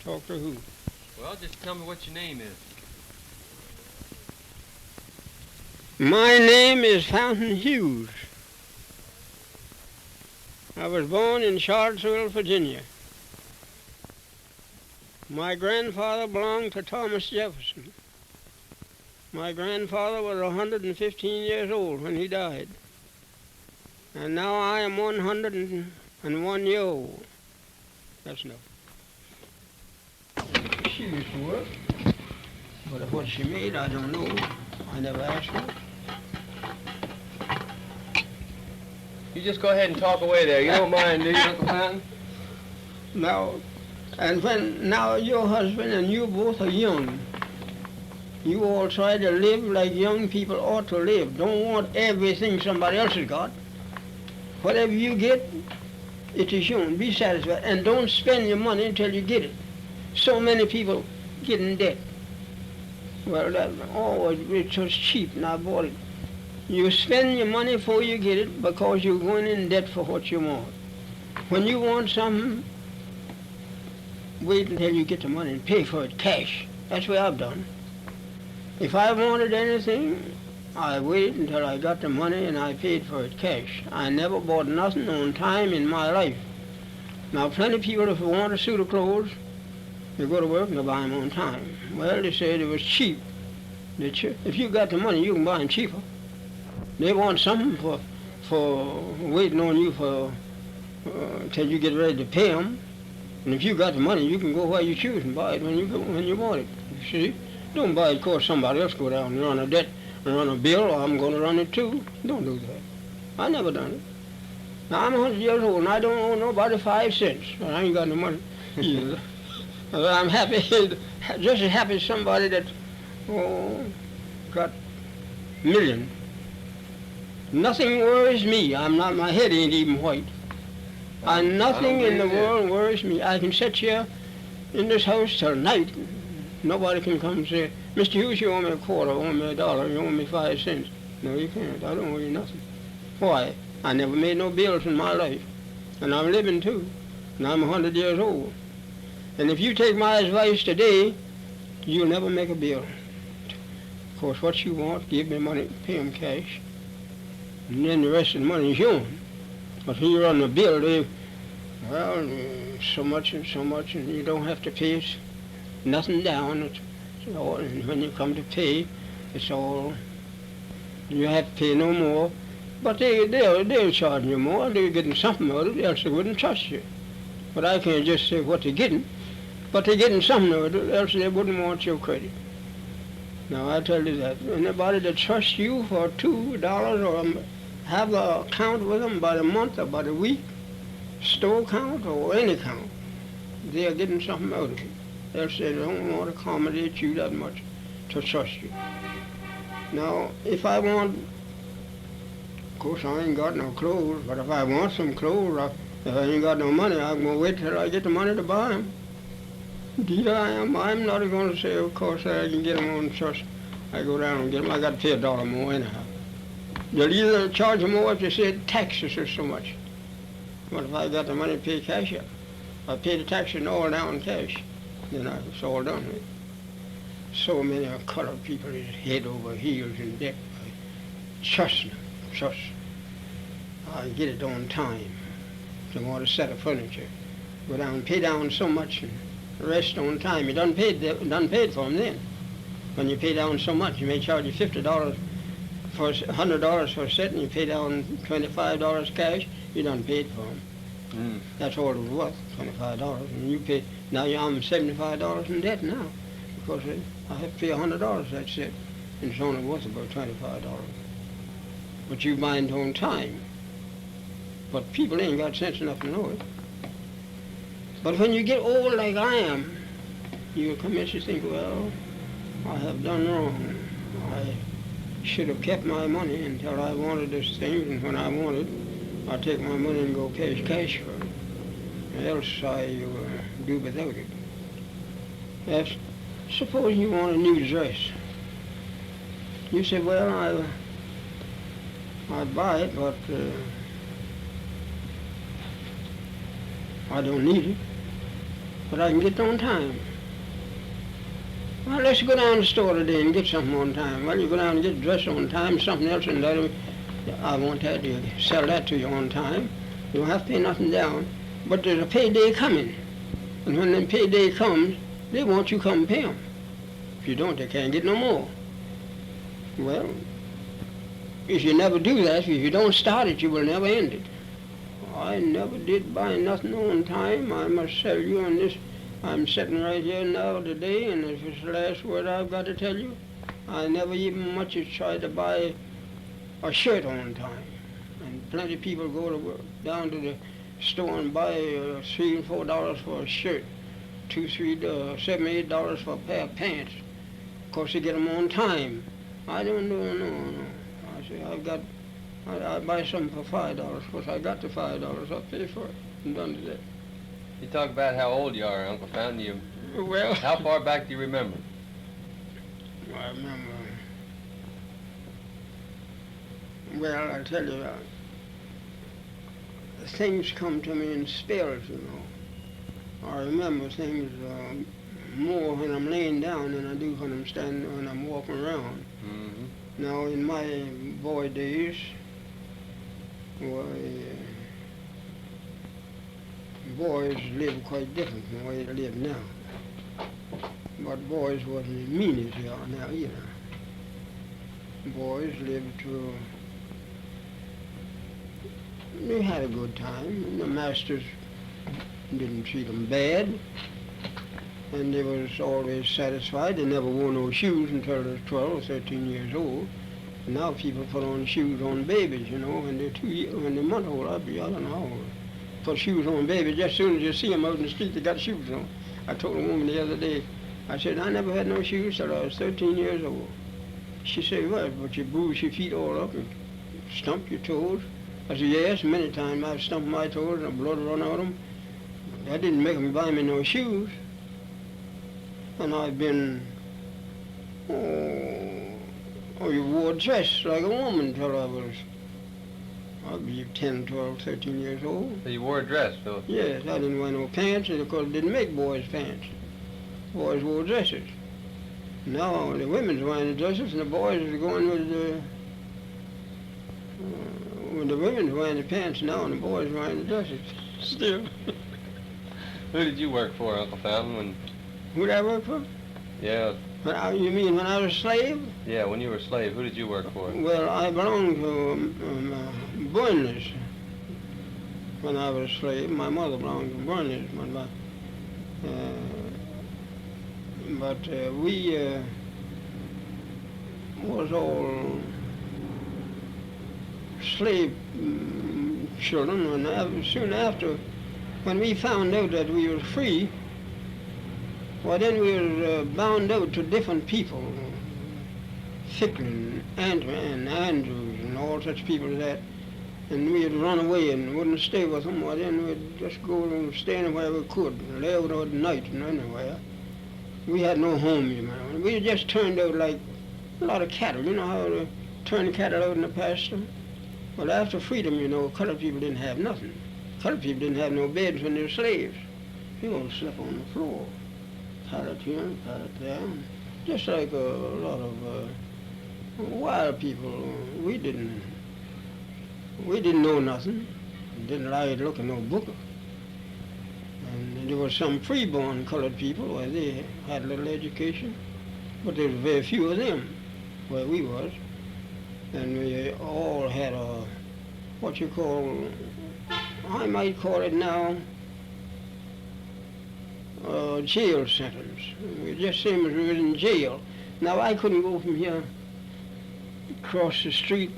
Talk to who? Well, just tell me what your name is. My name is Fountain Hughes. I was born in Charlottesville, Virginia. My grandfather belonged to Thomas Jefferson. My grandfather was 115 years old when he died. And now I am 101 years old. That's enough. She used to work, but what she made, I don't know. I never asked her. You just go ahead and talk away there. You don't mind, do you, Uncle Fountain? Now your husband and you both are young. You all try to live like young people ought to live. Don't want everything somebody else has got. Whatever you get, it is yours. Be satisfied. And don't spend your money until you get it. So many people get in debt. Well, it was cheap and I bought it. You spend your money before you get it because you're going in debt for what you want. When you want something, wait until you get the money and pay for it cash. That's what I've done. If I wanted anything, I waited until I got the money and I paid for it cash. I never bought nothing on time in my life. Now, plenty of people, if they want a suit of clothes, they go to work and they buy them on time. Well, they said it was cheap. If you got the money, you can buy them cheaper. They want something for waiting on you for till you get ready to pay them. And if you got the money, you can go where you choose and buy it when you want it. You see? Don't buy it because somebody else go down and run a debt and run a bill, or I'm going to run it too. Don't do that. I never done it. Now, I'm 100 years old and I don't owe nobody 5 cents. And I ain't got no money either. I'm happy, just as happy as somebody that got millions. Nothing worries me. My head ain't even white. Nothing in the world worries me. I can sit here in this house till night. Nobody can come and say, Mr. Hughes, you owe me a quarter, you owe me $1, you owe me 5 cents. No, you can't. I don't owe you nothing. Why? I never made no bills in my life. And I'm living too. And I'm 100 years old. And if you take my advice today, you'll never make a bill. Of course, what you want, give me money, pay them cash. And then the rest of the money is yours. But when you run a bill, so much and so much, and you don't have to pay it. Nothing down. It's all, and when you come to pay, it's all, you have to pay no more. But they'll charge you more. They're getting something out of it, else they wouldn't trust you. But I can't just say what they're getting. But they're getting something out of it, else they wouldn't want your credit. Now, I tell you that. Anybody that trusts you for $2 or have an account with them by the month or by the week, store account or any account, they're getting something out of it. Else they don't want to accommodate you that much to trust you. Now, if I want, of course I ain't got no clothes, but if I want some clothes, if I ain't got no money, I'm going to wait till I get the money to buy them. Indeed I am. I'm not going to say, of course, I can get them on trust. I go down and get them. I got to pay $1 more anyhow. They'll either charge more if they said taxes or so much. But if I got the money to pay cash, I pay the taxes all down cash. Then it's all done with. So many colored people is head over heels in debt. Trust them. Trust. I get it on time. If I want a set of furniture, go down and pay down so much and the rest on time. You done paid for them then. When you pay down so much, you may charge you $50 for $100 for a set, and you pay down $25 cash. You done paid for them. That's all it was worth, $25. And you pay. Now I'm $75 in debt now because I have to pay $100. That's it, and it's only worth about $25. But you bind on time. But people ain't got sense enough to know it. But when you get old like I am, you come in and think, well, I have done wrong. I should have kept my money until I wanted this thing, and when I want it, I take my money and go cash for it. Else I do without it. Yes. Suppose you want a new dress. You say, well, I'd buy it, but I don't need it. but I can get there on time. Well, let's go down to the store today and get something on time. Well, you go down and get dressed on time, something else, and I want that to sell that to you on time. You don't have to pay nothing down. But there's a payday coming. And when that payday comes, they want you to come pay them. If you don't, they can't get no more. Well, if you never do that, if you don't start it, you will never end it. I never did buy nothing on time. I must tell you, and this, I'm sitting right here now today, and if it's the last word I've got to tell you, I never even much as tried to buy a shirt on time. And plenty of people go to work, down to the store and buy $3 and $4 for a shirt, $2, $3, $7, $8 for a pair of pants. Of course, they get them on time. I don't know, no. I say, I buy something for $5. Of course, I got the $5. I'll pay for it. I'm done with that. You talk about how old you are, Uncle Fountain. Well, how far back do you remember? I remember. Well, I tell you, things come to me in spells, you know. I remember things more when I'm laying down than I do when I'm walking around. Mm-hmm. Now, in my boy days, boys lived quite different from the way they live now. But boys wasn't as mean as they are now either. Boys lived to, they had a good time. The masters didn't treat them bad. And they was always satisfied. They never wore no shoes until they was 12 or 13 years old. And now people put on shoes on babies, you know, when they're month old. I don't know how old. Put shoes on babies. Just as soon as you see them out in the street, they got shoes on. I told a woman the other day, I said, I never had no shoes till I was 13 years old. She said, well, but you bruise your feet all up and stump your toes. I said, yes, many times I've stumped my toes and the blood run out of them. That didn't make them buy me no shoes. And I've been, you wore a dress like a woman till I'd be 10, 12, 13 years old. So you wore a dress, Phil? Yes, I didn't wear no pants because they didn't make boys pants. Boys wore dresses. Now the women's wearing the dresses and the boys are going with the women's wearing the pants now and the boys wearing the dresses still. Who did you work for, Uncle Fountain? Who did I work for? Yeah. You mean when I was a slave? Yeah, when you were a slave, who did you work for? Well, I belonged to Burnley's when I was a slave. My mother belonged to Burnley's. But we was all slave children. And soon after, when we found out that we were free, well, then we were bound out to different people, Ficklin, and Andrews, and all such people as that. And we'd run away and wouldn't stay with them. Well, then we'd just go and stay anywhere we could, and lay out at night and anywhere. We had no home, you know. We just turned out like a lot of cattle. You know how to turn the cattle out in the pasture? Well, after freedom, you know, colored people didn't have nothing. Colored people didn't have no beds when they were slaves. They all slept on the floor. Pallet here, pallet there. Just like a lot of wild people. We didn't know nothing. Didn't like to look at no book. And there were some freeborn colored people where they had a little education, but there were very few of them where we was. And we all had a, what you call, I might call it now, jail sentence. Just same as we were in jail. Now I couldn't go from here across the street,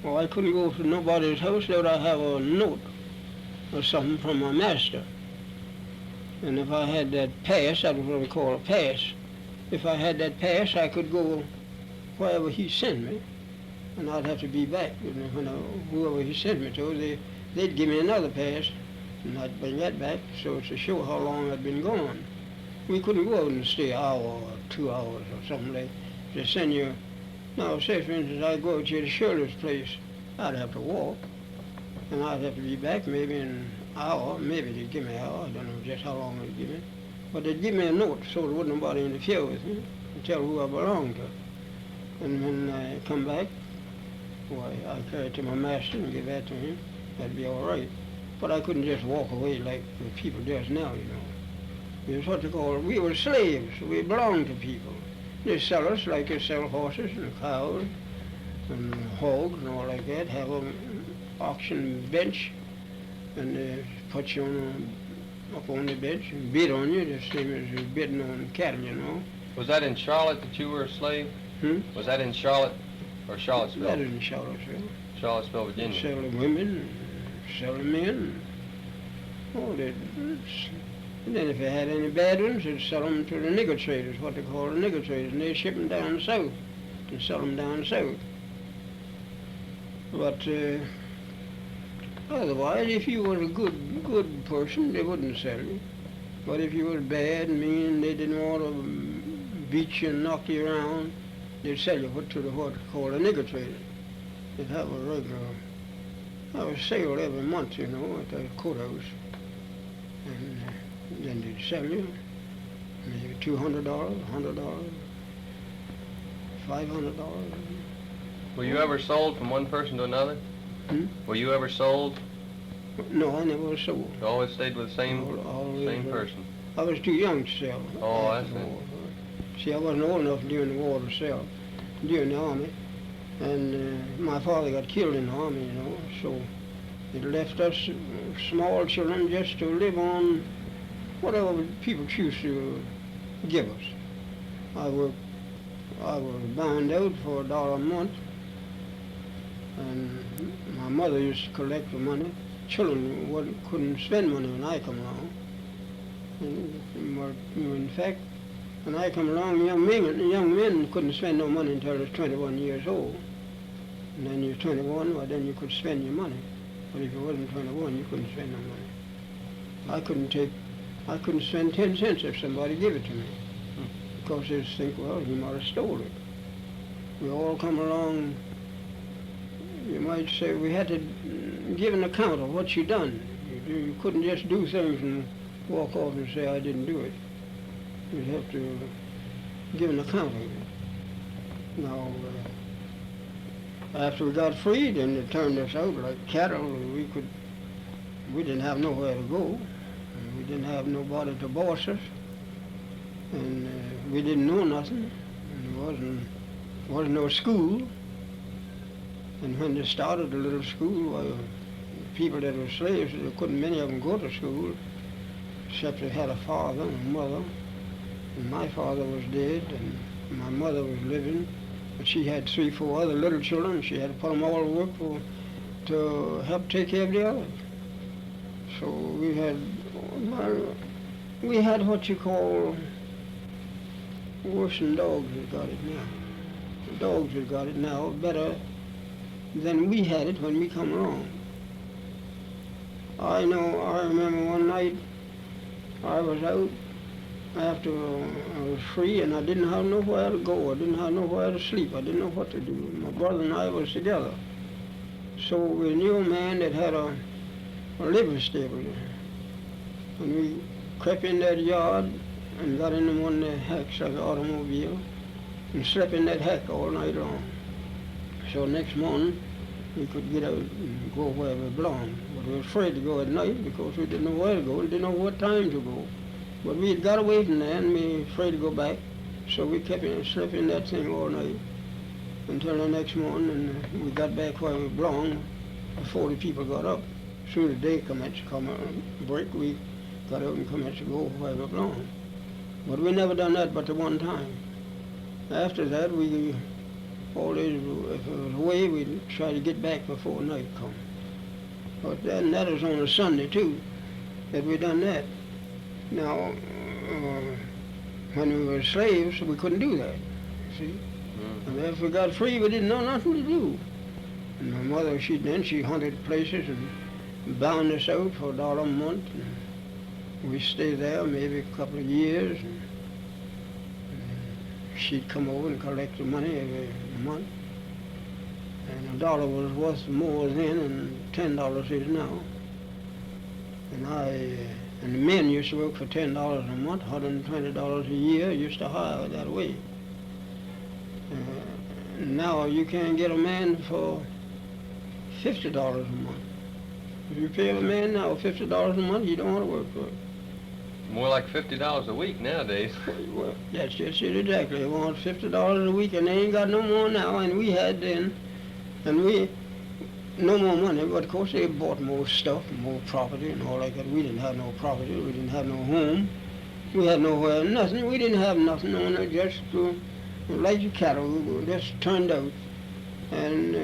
or I couldn't go to nobody's house without I have a note or something from my master. And if I had that pass, that was what we call a pass. If I had that pass, I could go wherever he sent me, and I'd have to be back. You know, whoever he sent me to, they'd give me another pass, and I'd bring that back, so to show how long I'd been gone. We couldn't go out and stay an hour or 2 hours or something like that. Just send you, now say for instance, I'd go out to Shirley's place, I'd have to walk, and I'd have to be back maybe in hour, maybe they'd give me an hour, I don't know just how long they'd give me. But they'd give me a note so there wouldn't nobody interfere with me and tell who I belonged to. And when I come back, why, I carry it to my master and give that to him. That'd be all right. But I couldn't just walk away like the people does now, you know. It was what they call, we were slaves. We belonged to people. They sell us like they sell horses and cows and hogs and all like that. Have an auction bench and they put you up on the bench and bid on you the same as you're bidding on cattle, you know. Was that in Charlotte that you were a slave? Was that in Charlotte or Charlottesville? That is in Charlottesville. Charlottesville, Virginia. Sell the women, sell the men. Oh, and then if they had any bad ones, they'd sell them to the nigger traders, what they call the nigger traders, and they'd ship them down south and sell them down south. But otherwise, if you were a good person, they wouldn't sell you. But if you were bad, mean, they didn't want to beat you and knock you around, they'd sell you to the what they call a nigger trader. They'd have a sale every month, you know, at the courthouse. And then they'd sell you maybe $200, $100, $500. Were you ever sold from one person to another? Were you ever sold? No, I never was sold. You always stayed with the same person? I was too young to sell. Oh, I see. See, I wasn't old enough during the war to sell, during the army. And my father got killed in the army, you know, so it left us small children just to live on whatever people choose to give us. I was bound out for $1 a month, and my mother used to collect the money. Children couldn't spend money when I come along. And in fact, when I come along, young men couldn't spend no money until they was 21 years old. And then you're 21, well, then you could spend your money. But if you wasn't 21, you couldn't spend no money. I couldn't spend 10 cents if somebody gave it to me. Because they just think, well, he might have stole it. We all come along, you might say, we had to give an account of what you done. You couldn't just do things and walk off and say, I didn't do it. You'd have to give an account of it. Now, after we got free, then they turned us out like cattle. We didn't have nowhere to go. And we didn't have nobody to boss us. And we didn't know nothing. And there wasn't no school. And when they started the little school, well, people that were slaves, many of them go to school, except they had a father and a mother. And my father was dead, and my mother was living. But she had 3, 4 other little children. She had to put them all to work to help take care of the others. So we had what you call worse than dogs have got it now. The dogs have got it now better than we had it when we come along. I remember one night I was out after I was free, and I didn't have nowhere to go. I didn't have nowhere to sleep. I didn't know what to do. My brother and I was together. So we knew a man that had a livery stable. And we crept in that yard and got in one of the hacks like an automobile and slept in that hack all night long. So next morning we could get out and go where we belonged. But we were afraid to go at night because we didn't know where to go and didn't know what time to go. But we had got away from there and we were afraid to go back. So we kept slept in that thing all night until the next morning, and we got back where we belonged before the people got up. As soon as day commenced to come break, we got out and commenced to go where we belonged. But we never done that but the one time. After that, we always, if it was away, we'd try to get back before night come. But then that was on a Sunday too, that we done that. Now, when we were slaves, we couldn't do that, see? And after we got free, we didn't know nothing to do. And my mother, she hunted places and bound us out for $1 a month. And we stayed there maybe a couple of years. And she'd come over and collect the money every month. And $1 was worth more then than $10 is now. And the men used to work for $10 a month, $120 a year, used to hire that way. Now you can't get a man for $50 a month. If you pay a man now $50 a month, you don't want to work for it. More like $50 a week nowadays. Well, that's just it exactly. They want $50 a week, and they ain't got no more now, and we had then, and we, no more money, but of course they bought more stuff, more property and all like that. We didn't have no property, we didn't have no home, we had nowhere, nothing, we didn't have nothing on it, just like the cattle, we just turned out and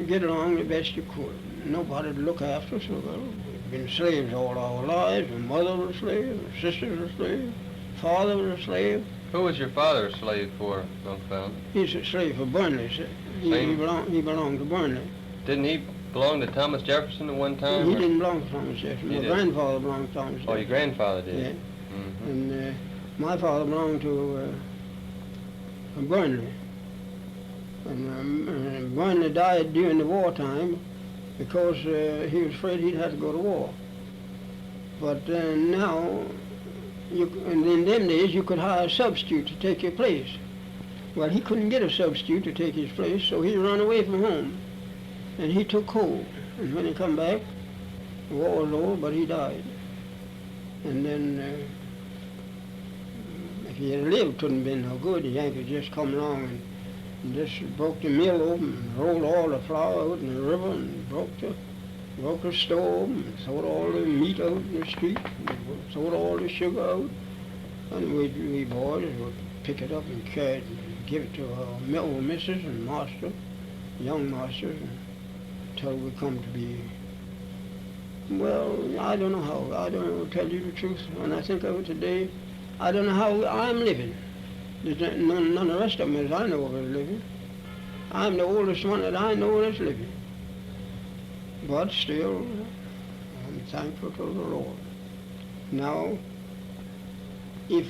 get along the best you could. Nobody to look after us, so we've been slaves all our lives. My mother was a slave, my sister was a slave, father was a slave. Who was your father a slave for, Uncle Fountain? He's a slave for Burnley. He belonged to Burnley. Didn't he belong to Thomas Jefferson at one time? He didn't belong to Thomas Jefferson. My grandfather belonged to Thomas Jefferson. Oh, your grandfather did? Yeah. Mm-hmm. And my father belonged to Burnley. And Burnley died during the wartime because he was afraid he'd have to go to war. But now, in them days, you could hire a substitute to take your place. Well, he couldn't get a substitute to take his place, so he ran away from home. And he took cold. And when he come back, the war was over, but he died. And then, if he had lived, it wouldn't have been no good. The Yankees just come along and just broke the mill open and rolled all the flour out in the river and broke the stove and sold all the meat out in the street and sold all the sugar out. And we boys would pick it up and carry it and give it to our old missus and master, young masters, until we come to be, well, I don't know how. I don't know, to tell you the truth. When I think of it today, I don't know how I'm living. None of the rest of them as I know of is living. I'm the oldest one that I know that's living. But still, I'm thankful to the Lord. Now, if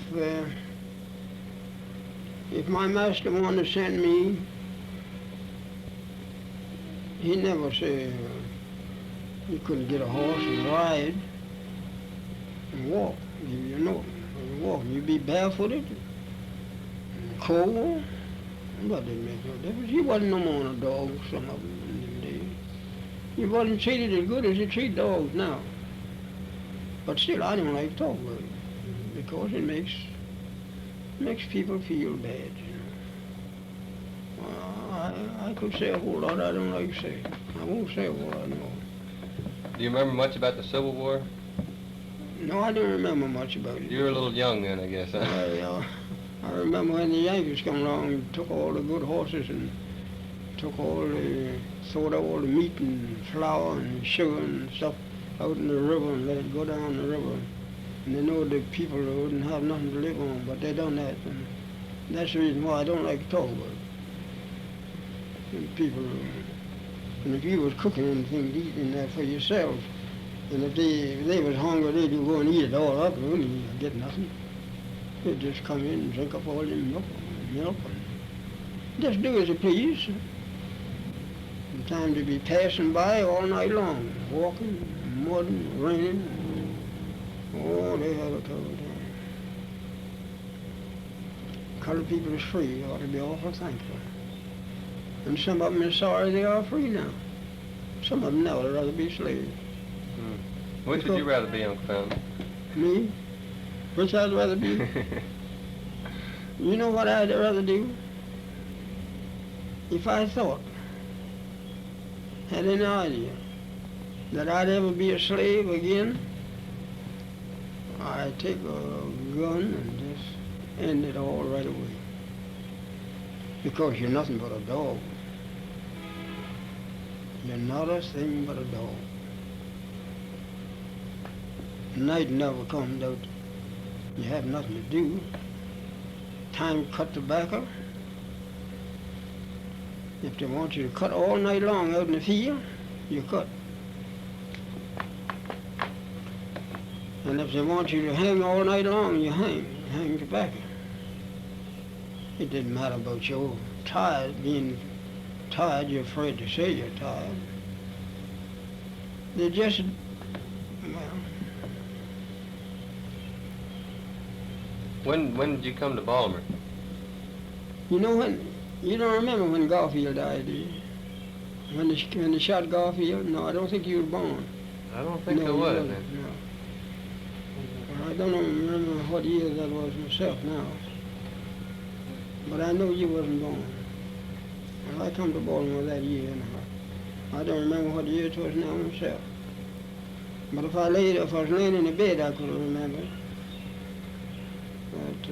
my master wanted to send me, he never said you couldn't get a horse and ride and walk. You know, walk. You'd be barefooted, cold, but it didn't make no difference. He wasn't no more than a dog, some of them in them days. He wasn't treated as good as you treat dogs now. But still, I don't like to talk about it, because it makes people feel bad, you know. Well, I could say a whole lot I don't like to say. I won't say a whole lot, no. Do you remember much about the Civil War? No, I don't remember much about it. You were a little young then, I guess, huh? I remember when the Yankees come along and took all the good horses and sold all the meat and flour and sugar and stuff out in the river and let it go down the river. And they know the people wouldn't have nothing to live on, but they done that. And that's the reason why I don't like to talk about it. And people, and if you was cooking anything to eat in there for yourself, and if they was hungry, they'd go and eat it all up, and you'd get nothing. They'd just come in and drink up all the milk, and just do as you please. Sometimes they'd be passing by all night long, walking, mudding, raining. Oh, they have a terrible time. Colored people is free. Ought to be awful thankful. And some of them are sorry they are free now. Some of them now would rather be slaves. Which would you rather be, Uncle Fountain? Me? Which I'd rather be? You know what I'd rather do? If I thought, had any idea, that I'd ever be a slave again, I'd take a gun and just end it all right away. Because you're nothing but a dog. You're not a thing but a dog. Night never comes out. You have nothing to do. Time to cut tobacco. If they want you to cut all night long out in the field, you cut. And if they want you to hang all night long, you hang tobacco. It didn't matter about your tired, being tired, you're afraid to say you're tired. They just When did you come to Baltimore? You know when, you don't remember when Garfield died, do you? When they shot Garfield? No, I don't think you were born. I don't think No, I you was. wasn't, no. I don't remember what year that was myself now. But I know you wasn't born. Well, I come to Baltimore that year, and I don't remember what year it was now myself. But if I was laying in the bed, I could remember. But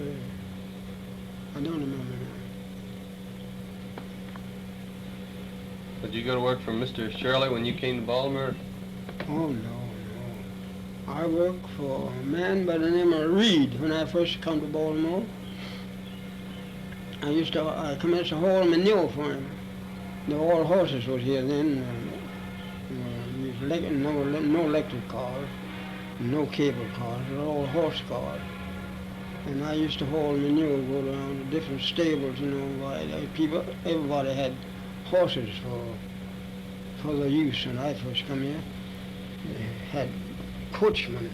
I don't remember now. Did you go to work for Mr. Shirley when you came to Baltimore? Oh, no. I worked for a man by the name of Reed when I first come to Baltimore. I commenced to haul manure for him. All horses was here then. No electric cars, no cable cars, they were all horse cars. And I used to haul manure, go around to different stables, everybody had horses for their use when I first come here. They had coachmen,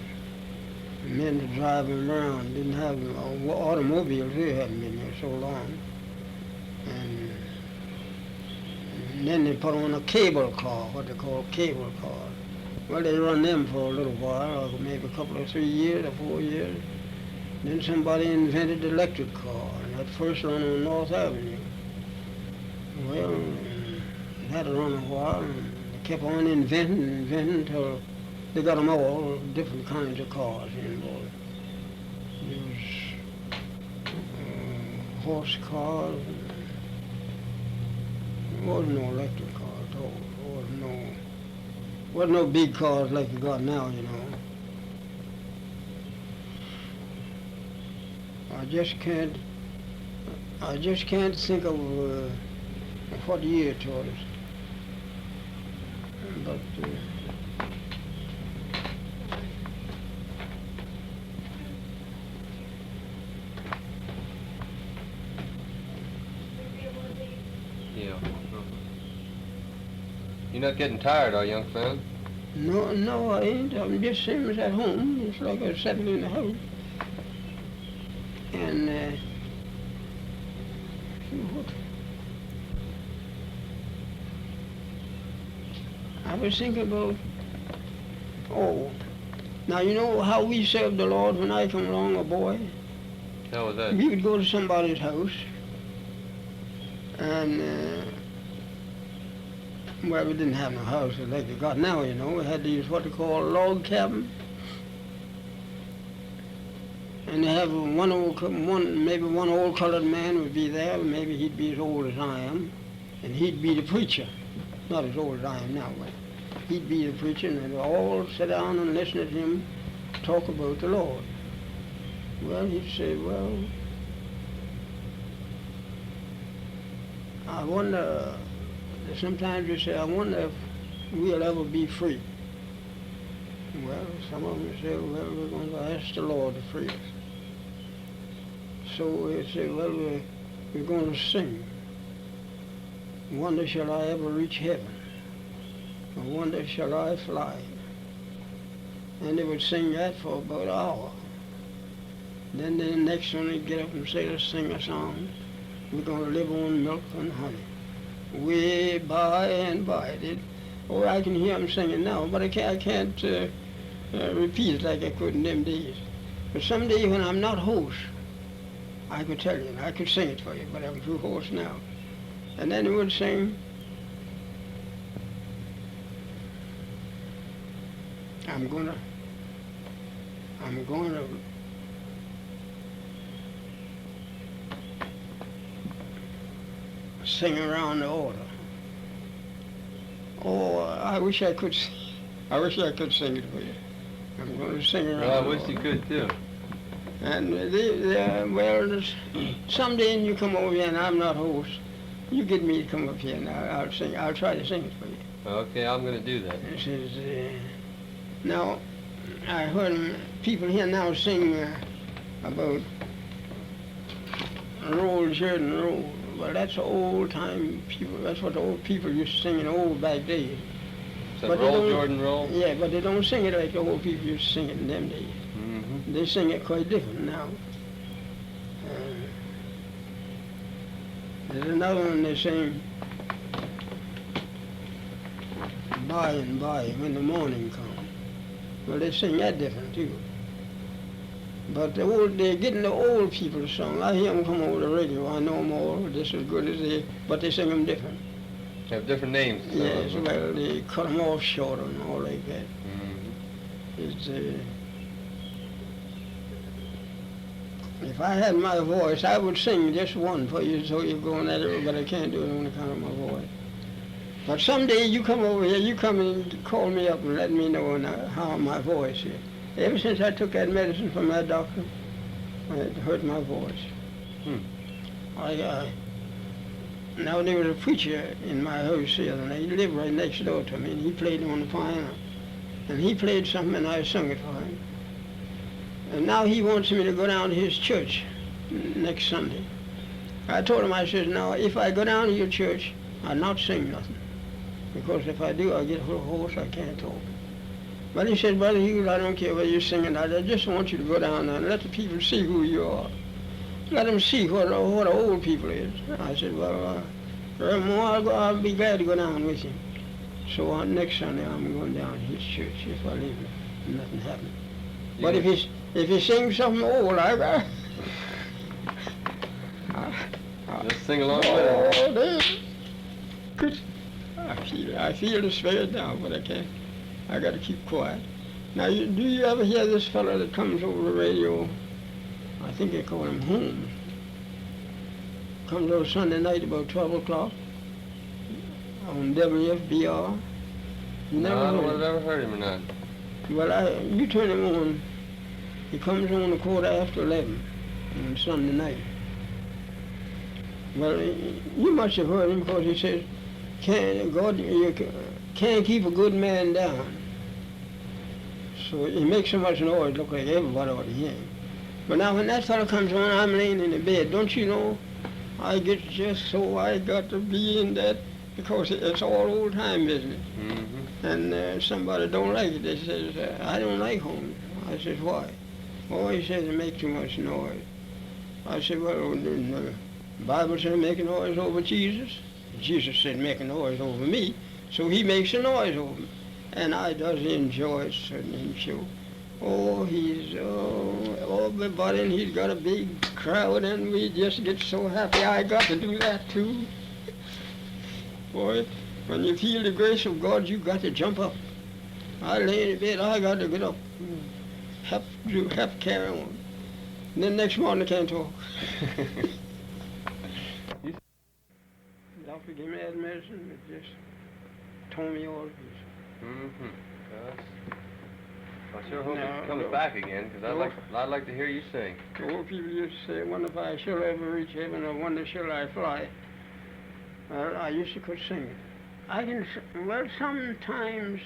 men to drive them around, didn't have automobiles, they hadn't been here so long. And then they put on a cable car, what they call cable cars. Well, they run them for a little while, maybe a couple of 3 years or 4 years. Then somebody invented the electric car, and that first run on North Avenue. Well, that run a while, and they kept on inventing until they got them all, different kinds of cars involved. There was horse cars. There wasn't no electric cars at all. There wasn't no big cars like you got now, you know. I just can't think of what year it was. But Yeah. You're not getting tired, are you, young fellow? no, I ain't. I'm just same as at home. It's like I was sitting in the house. And I was thinking about, now you know how we served the Lord when I come along, a boy? How was that? We would go to somebody's house, and well, we didn't have no house like they got now, you know. We had these what they call log cabins. And they have maybe one old colored man would be there, maybe he'd be as old as I am, and he'd be the preacher. Not as old as I am now, but he'd be the preacher, and they'd all sit down and listen to him talk about the Lord. Well, he'd say, well, I wonder, sometimes he'd say, I wonder if we'll ever be free. Well, some of them say, well, we're going to ask the Lord to free us. So they say, well, we're going to sing. Wonder shall I ever reach heaven? Or wonder shall I fly? And they would sing that for about an hour. Then the next one they'd get up and say, let's sing a song. We're going to live on milk and honey. Way by and by. I can hear them singing now, but I can't repeat it like I could in them days. But someday when I'm not hoarse, I could tell you, and I could sing it for you, but I'm too hoarse now. And then he would sing, I'm gonna sing around the altar. Oh, I wish I could sing it for you. I'm going to sing around. Well, I wish you could too. And someday you come over here and I'm not host, you get me to come up here and I'll sing. I'll try to sing it for you. Okay, I'm going to do that. It says, now, I heard people here now sing about roll, Jordan, roll. Well, that's old time people. That's what the old people used to sing in the old back days. So roll, Jordan, roll? Yeah, but they don't sing it like the old people used to sing it in them days. Mm-hmm. They sing it quite different now. There's another one they sing, by and by, when the morning comes. Well, they sing that different too. But they're getting the old people's song. I hear them come over the radio. I know them all just as good as they, but they sing them different. They have different names. Yes, well, they cut them off short and all like that. It's, if I had my voice, I would sing just one for you so you're going at it, but I can't do it on account of my voice. But someday you come over here, you come and call me up and let me know how my voice is. Ever since I took that medicine from that doctor, it hurt my voice. Now there was a preacher in my house the other night. He lived right next door to me, and he played on the piano. And he played something, and I sung it for him. And now he wants me to go down to his church next Sunday. I told him, I said, now if I go down to your church, I'll not sing nothing. Because if I do, I'll get hoarse, I can't talk. But he said, Brother Hughes, I don't care whether you're singing. I just want you to go down there and let the people see who you are. Let them see what the old people is. I said, well, I'll be glad to go down with you. So next Sunday, I'm going down to his church if I leave and nothing happens. Yeah. But if he sings something old, just sing along with it. I feel the spirit now, but I can't. I got to keep quiet. Now, do you ever hear this fellow that comes over the radio? I think they call him Home. Comes over Sunday night about 12 o'clock on WFBR. No, I don't know if I've ever heard him or not. Well, you turn him on. He comes on a quarter after 11 on Sunday night. Well, you must have heard him because he says, you can't keep a good man down. So he makes so much noise, look like everybody ought to hear him. But now when that fellow comes on, I'm laying in the bed. Don't you know, I get just so I got to be in that because it's all old-time business. And somebody don't like it. They says, I don't like Home. I says, why? Oh, he says it makes too much noise. I said, well, the Bible said make a noise over Jesus. Jesus said make a noise over me. So he makes a noise over me. And I does enjoy it, certainly, sure. Oh, everybody, and he's got a big crowd, and we just get so happy. I got to do that, too. Boy, when you feel the grace of God, you got to jump up. I lay in bed, I got to get up. Have to carry on. And then next morning I can't talk. Doctor gave me that medicine, it just tore me all to pieces. I sure hope it comes back again, because I'd like to hear you sing. The old people used to say, I wonder if I shall ever reach heaven, I wonder shall I fly. Well, I used to could sing it. Well, sometimes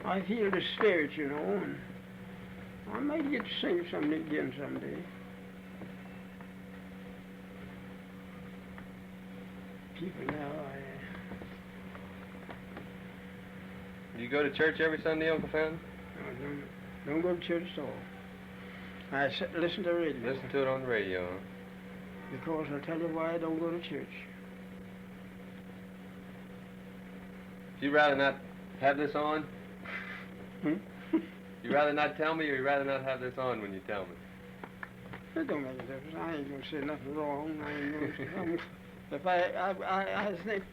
I feel the spirit, you know, and I might get to sing something again someday. People now, Do you go to church every Sunday, Uncle Fenton? I don't go to church at all. I listen to the radio. Listen to it on the radio, huh? Because I'll tell you why I don't go to church. Do you rather not have this on? You rather not tell me, or you rather not have this on when you tell me? It don't make a difference. I ain't gonna say nothing wrong. I ain't gonna say something. If I think